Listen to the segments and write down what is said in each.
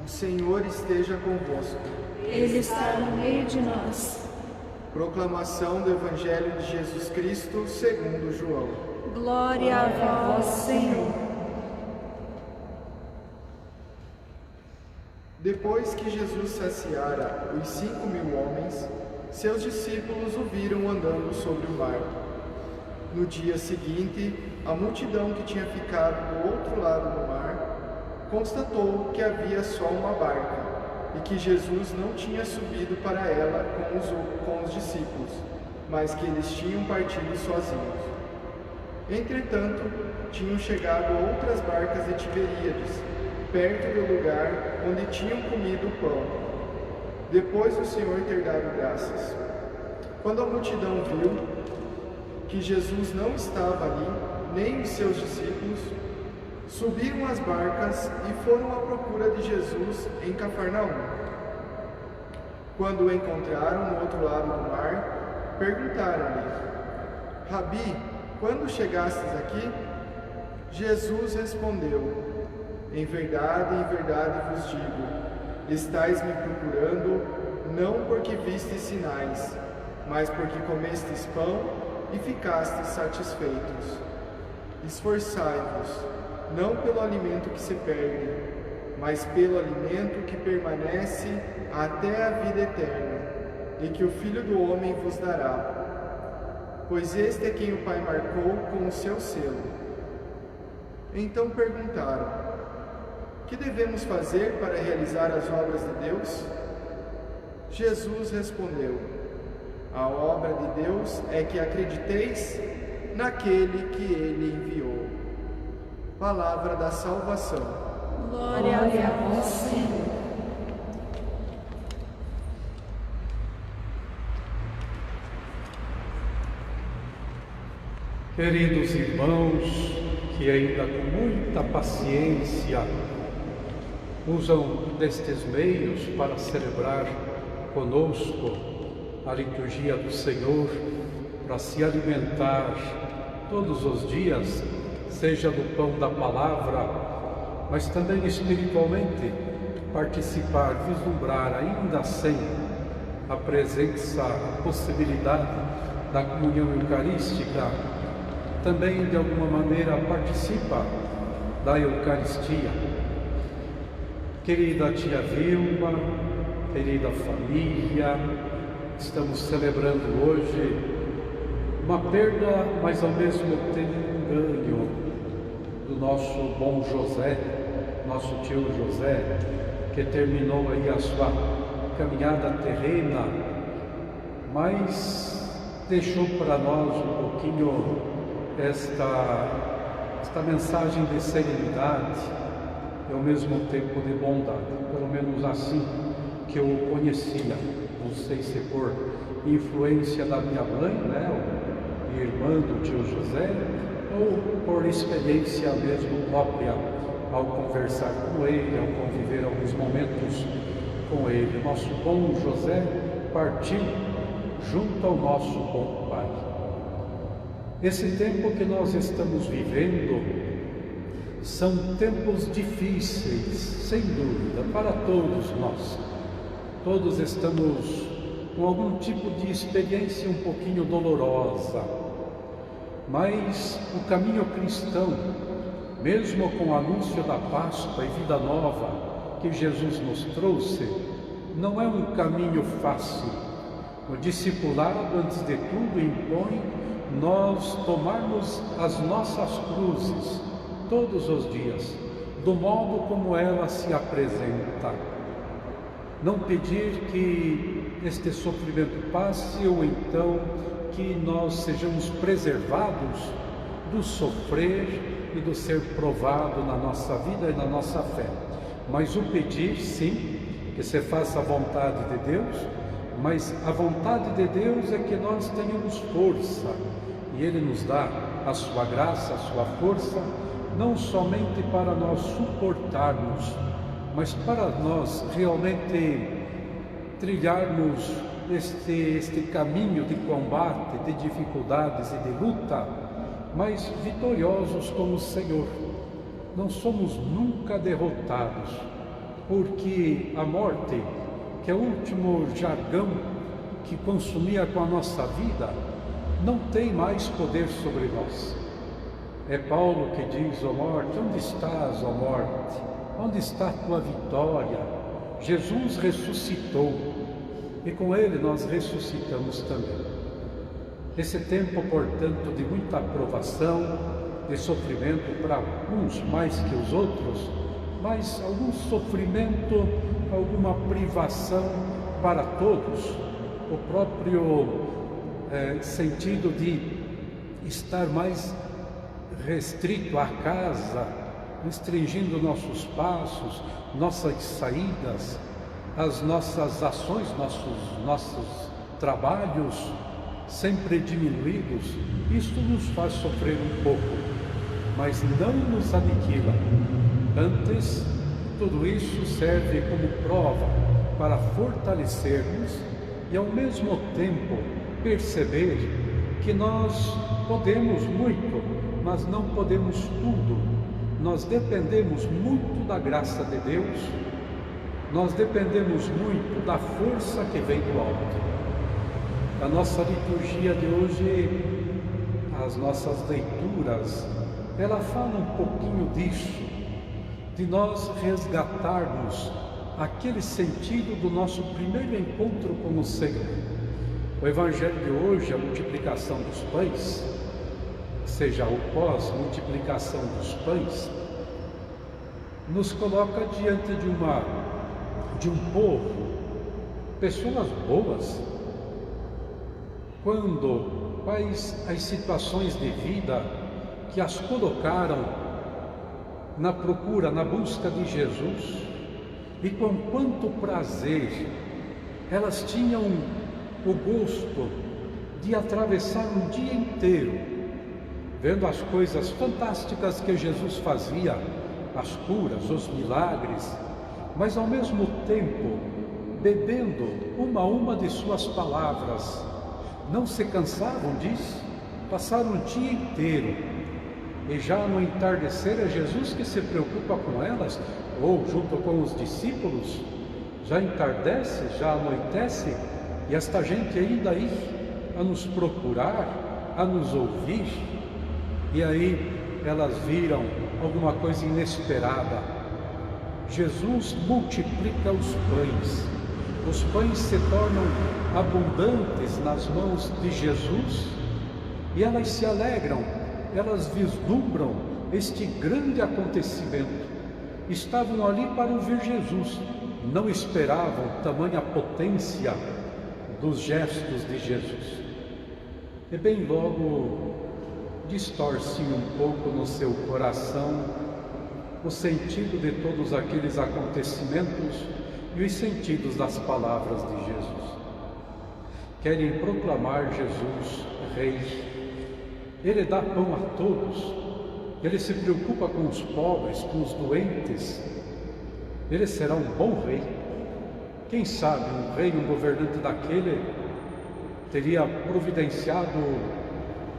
O Senhor esteja convosco. Ele está no meio de nós. Proclamação do Evangelho de Jesus Cristo segundo João. Glória a vós, Senhor. Depois que Jesus saciara os 5.000 homens, seus discípulos o viram andando sobre o mar. No dia seguinte, a multidão que tinha ficado do outro lado do mar constatou que havia só uma barca e que Jesus não tinha subido para ela com os discípulos, mas que eles tinham partido sozinhos. Entretanto, tinham chegado outras barcas de Tiberíades, perto do lugar onde tinham comido o pão, depois do Senhor ter dado graças. Quando a multidão viu que Jesus não estava ali, nem os seus discípulos, subiram as barcas e foram à procura de Jesus em Cafarnaum. Quando o encontraram no outro lado do mar, perguntaram-lhe: Rabi, quando chegastes aqui? Jesus respondeu: em verdade vos digo, estais me procurando, não porque vistes sinais, mas porque comestes pão e ficastes satisfeitos. Esforçai-vos, não pelo alimento que se perde, mas pelo alimento que permanece até a vida eterna, e que o Filho do Homem vos dará. Pois este é quem o Pai marcou com o seu selo. Então perguntaram: que devemos fazer para realizar as obras de Deus? Jesus respondeu: a obra de Deus é que acrediteis naquele que Ele enviou. Palavra da salvação. Glória a vós, Senhor. Queridos irmãos, que ainda com muita paciência usam destes meios para celebrar conosco a liturgia do Senhor, para se alimentar todos os dias, seja do pão da palavra, mas também espiritualmente participar, vislumbrar ainda sem a presença, a possibilidade da comunhão eucarística, também de alguma maneira participa da Eucaristia. Querida tia Vilma, querida família, estamos celebrando hoje uma perda, mas ao mesmo tempo um ganho do nosso bom José, nosso tio José, que terminou aí a sua caminhada terrena, mas deixou para nós um pouquinho esta mensagem de serenidade e ao mesmo tempo de bondade, pelo menos assim que eu o conhecia. Não sei se por influência da minha mãe, minha irmã do tio José, ou por experiência mesmo própria ao conversar com ele, ao conviver alguns momentos com ele. Nosso bom José partiu junto ao nosso bom Pai. Esse tempo que nós estamos vivendo são tempos difíceis, sem dúvida, para todos nós. Todos estamos com algum tipo de experiência um pouquinho dolorosa, mas o caminho cristão, mesmo com o anúncio da Páscoa e vida nova que Jesus nos trouxe, não é um caminho fácil. O discipulado, antes de tudo, impõe nós tomarmos as nossas cruzes todos os dias, do modo como ela se apresenta. Não pedir que este sofrimento passe ou então que nós sejamos preservados do sofrer e do ser provado na nossa vida e na nossa fé. Mas o pedir, sim, que se faça a vontade de Deus, mas a vontade de Deus é que nós tenhamos força, e Ele nos dá a sua graça, a sua força, não somente para nós suportarmos, mas para nós realmente trilharmos este caminho de combate, de dificuldades e de luta, mas vitoriosos como o Senhor. Não somos nunca derrotados. porque a morte, que é o último jargão que consumia com a nossa vida, não tem mais poder sobre nós. É Paulo que diz: ó morte, onde estás, ó morte? Onde está a tua vitória? Jesus ressuscitou e com ele nós ressuscitamos também. Esse tempo, portanto, de muita provação, de sofrimento para uns mais que os outros, mas algum sofrimento, alguma privação para todos, o próprio sentido de estar mais restrito à casa, restringindo nossos passos, nossas saídas, as nossas ações, nossos trabalhos sempre diminuídos. Isto nos faz sofrer um pouco, mas não nos aniquila. Antes, tudo isso serve como prova para fortalecermos e ao mesmo tempo perceber que nós podemos muito, mas não podemos tudo. Nós dependemos muito da graça de Deus, nós dependemos muito da força que vem do alto. A nossa liturgia de hoje, as nossas leituras, ela fala um pouquinho disso, de nós resgatarmos aquele sentido do nosso primeiro encontro com o Senhor. O Evangelho de hoje, a multiplicação dos pães, seja o pós-multiplicação dos pães, nos coloca diante de um povo, pessoas boas, quais as situações de vida que as colocaram na procura, na busca de Jesus, e com quanto prazer elas tinham o gosto de atravessar um dia inteiro vendo as coisas fantásticas que Jesus fazia, as curas, os milagres, mas ao mesmo tempo bebendo uma a uma de suas palavras. Não se cansavam disso, passaram o dia inteiro, e já no entardecer é Jesus que se preocupa com elas, ou junto com os discípulos, já entardece, já anoitece, e esta gente ainda aí a nos procurar, a nos ouvir, e aí elas viram alguma coisa inesperada. Jesus multiplica os pães se tornam abundantes nas mãos de Jesus, e elas se alegram, elas vislumbram este grande acontecimento. Estavam ali para ouvir Jesus, não esperavam tamanha potência dos gestos de Jesus. E bem logo distorce um pouco no seu coração o sentido de todos aqueles acontecimentos e os sentidos das palavras de Jesus. Querem proclamar Jesus Rei. Ele dá pão a todos, ele se preocupa com os pobres, com os doentes. Ele será um bom rei. Quem sabe um rei, um governante daquele, teria providenciado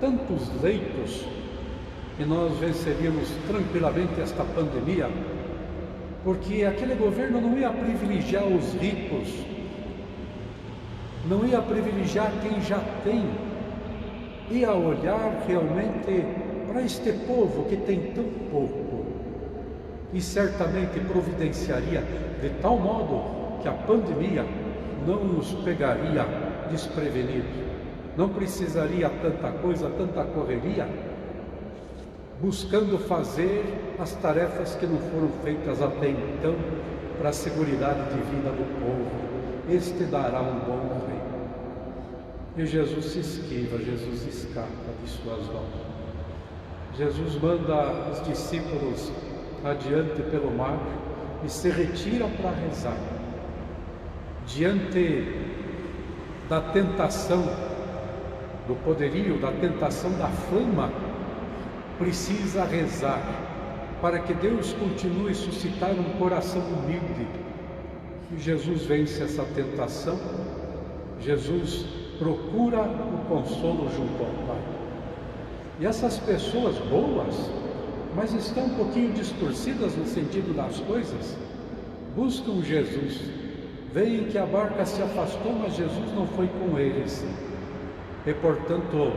tantos leitos e nós venceríamos tranquilamente esta pandemia, porque aquele governo não ia privilegiar os ricos, não ia privilegiar quem já tem, ia olhar realmente para este povo que tem tão pouco, e certamente providenciaria de tal modo que a pandemia não nos pegaria desprevenidos. Não precisaria tanta coisa, tanta correria, buscando fazer as tarefas que não foram feitas até então para a seguridade de vida do povo. Este dará um bom rei. E Jesus se esquiva, Jesus escapa de suas mãos. Jesus manda os discípulos adiante pelo mar e se retira para rezar. Diante da tentação, do poderio, da tentação da fama, precisa rezar para que Deus continue a suscitar um coração humilde. E Jesus vence essa tentação, Jesus procura o consolo junto ao Pai. E essas pessoas boas, mas estão um pouquinho distorcidas no sentido das coisas, buscam Jesus, veem que a barca se afastou, mas Jesus não foi com eles. E portanto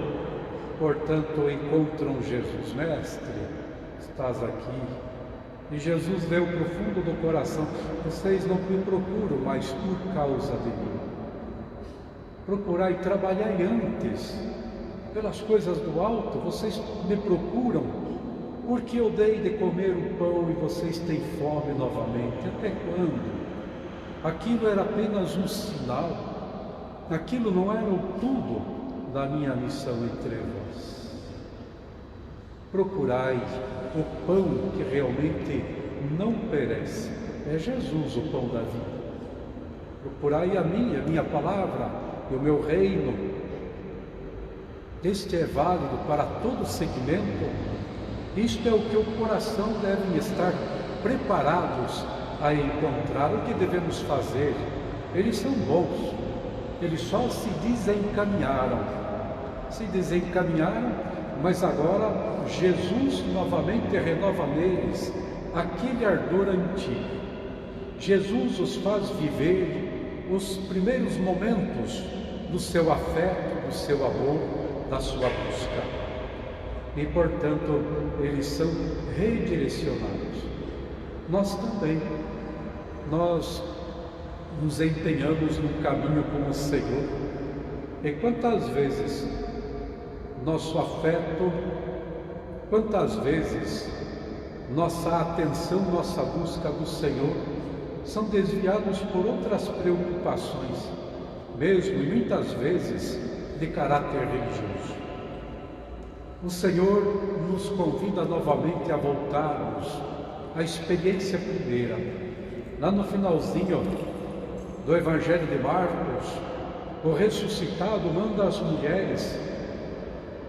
encontram Jesus. Mestre, estás aqui. E Jesus leu pro fundo do coração: vocês não me procuram, mas por causa de mim. Procurai, trabalhai antes pelas coisas do alto. Vocês me procuram porque eu dei de comer o pão e vocês têm fome novamente. Até quando? Aquilo era apenas um sinal. Aquilo não era o tudo da minha missão entre vós. Procurai o pão que realmente não perece. É Jesus, o pão da vida. Procurai a minha palavra e o meu reino. Este é válido para todo segmento. Isto é o que o coração deve estar preparados a encontrar. O que devemos fazer? Eles são bons. Eles só se desencaminharam. Mas agora Jesus novamente renova neles aquele ardor antigo. Jesus os faz viver os primeiros momentos do seu afeto, do seu amor, da sua busca. E, portanto, eles são redirecionados. Nós também, nós nos empenhamos no caminho com o Senhor. E quantas vezes nosso afeto, quantas vezes nossa atenção, nossa busca do Senhor são desviados por outras preocupações, mesmo e muitas vezes de caráter religioso. O Senhor nos convida novamente a voltarmos à experiência primeira. Lá no finalzinho do Evangelho de Marcos, o ressuscitado manda as mulheres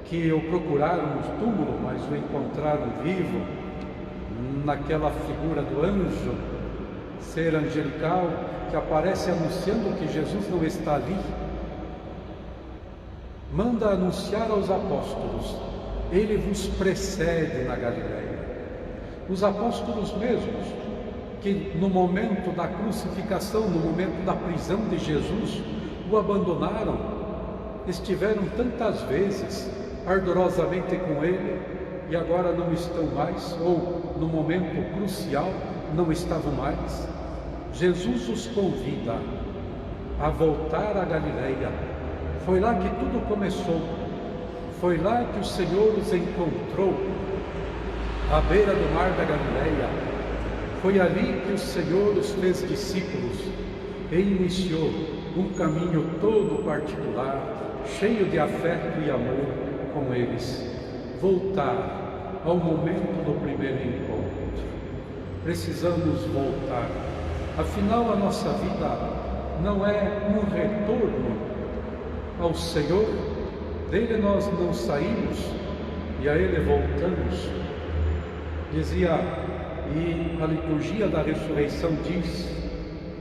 que o procuraram no túmulo, mas o encontraram vivo, naquela figura do anjo, ser angelical, que aparece anunciando que Jesus não está ali. Manda anunciar aos apóstolos: ele vos precede na Galileia. Os apóstolos mesmos, que no momento da crucificação, no momento da prisão de Jesus, o abandonaram, estiveram tantas vezes ardorosamente com ele e agora não estão mais, ou no momento crucial não estavam mais. Jesus os convida a voltar à Galileia. Foi lá que tudo começou. Foi lá que o Senhor os encontrou, à beira do mar da Galileia. Foi ali que o Senhor os fez discípulos e iniciou um caminho todo particular, cheio de afeto e amor com eles. Voltar ao momento do primeiro encontro. Precisamos voltar. Afinal, a nossa vida não é um retorno ao Senhor. Dele nós não saímos e a Ele voltamos. Dizia, e a liturgia da ressurreição diz,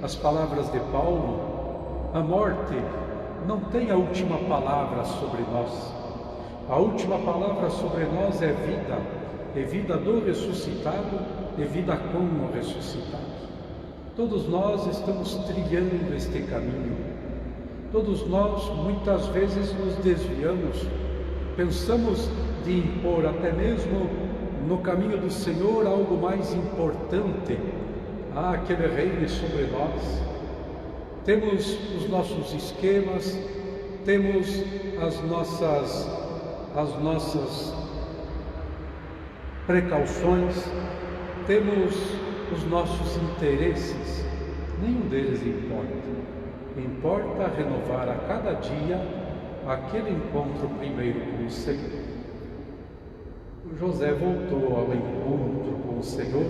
as palavras de Paulo: a morte não tem a última palavra sobre nós. A última palavra sobre nós é vida, e vida do ressuscitado, e vida com o ressuscitado. Todos nós estamos trilhando este caminho. Todos nós muitas vezes nos desviamos, pensamos de impor até mesmo no caminho do Senhor algo mais importante, que Ele reine sobre nós. Temos os nossos esquemas, temos as nossas precauções, temos os nossos interesses. Nenhum deles importa. Importa renovar a cada dia aquele encontro primeiro com o Senhor. O José voltou ao encontro com o Senhor.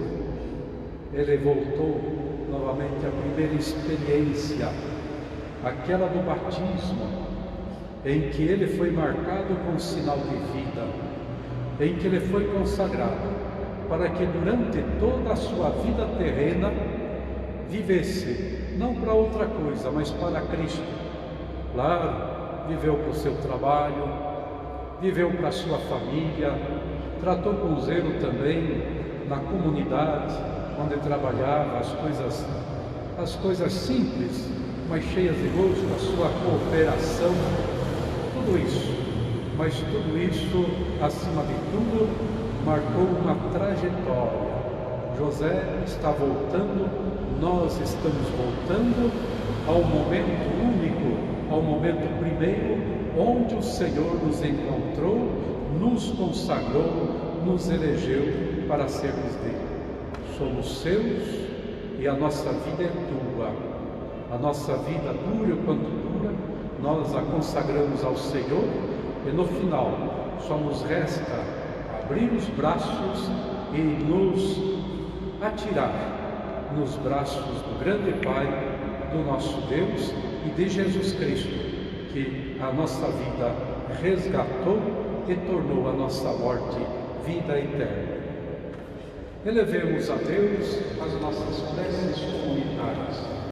Ele voltou novamente à primeira experiência, aquela do batismo, em que ele foi marcado com um sinal de vida, em que ele foi consagrado, para que durante toda a sua vida terrena vivesse, não para outra coisa, mas para Cristo. Claro, viveu para o seu trabalho, viveu para a sua família, tratou com zelo também na comunidade, onde trabalhava, as coisas simples, mas cheias de gozo, a sua cooperação, tudo isso. Mas tudo isso, acima de tudo, marcou uma trajetória. José está voltando, nós estamos voltando ao momento único, ao momento primeiro, onde o Senhor nos encontrou, nos consagrou, nos elegeu para sermos dele. Somos seus e a nossa vida é tua. A nossa vida, dura quanto dura, nós a consagramos ao Senhor e no final só nos resta abrir os braços e nos atirar nos braços do grande Pai, do nosso Deus e de Jesus Cristo, que a nossa vida resgatou e tornou a nossa morte vida eterna. Elevemos a Deus as nossas preces comunitárias.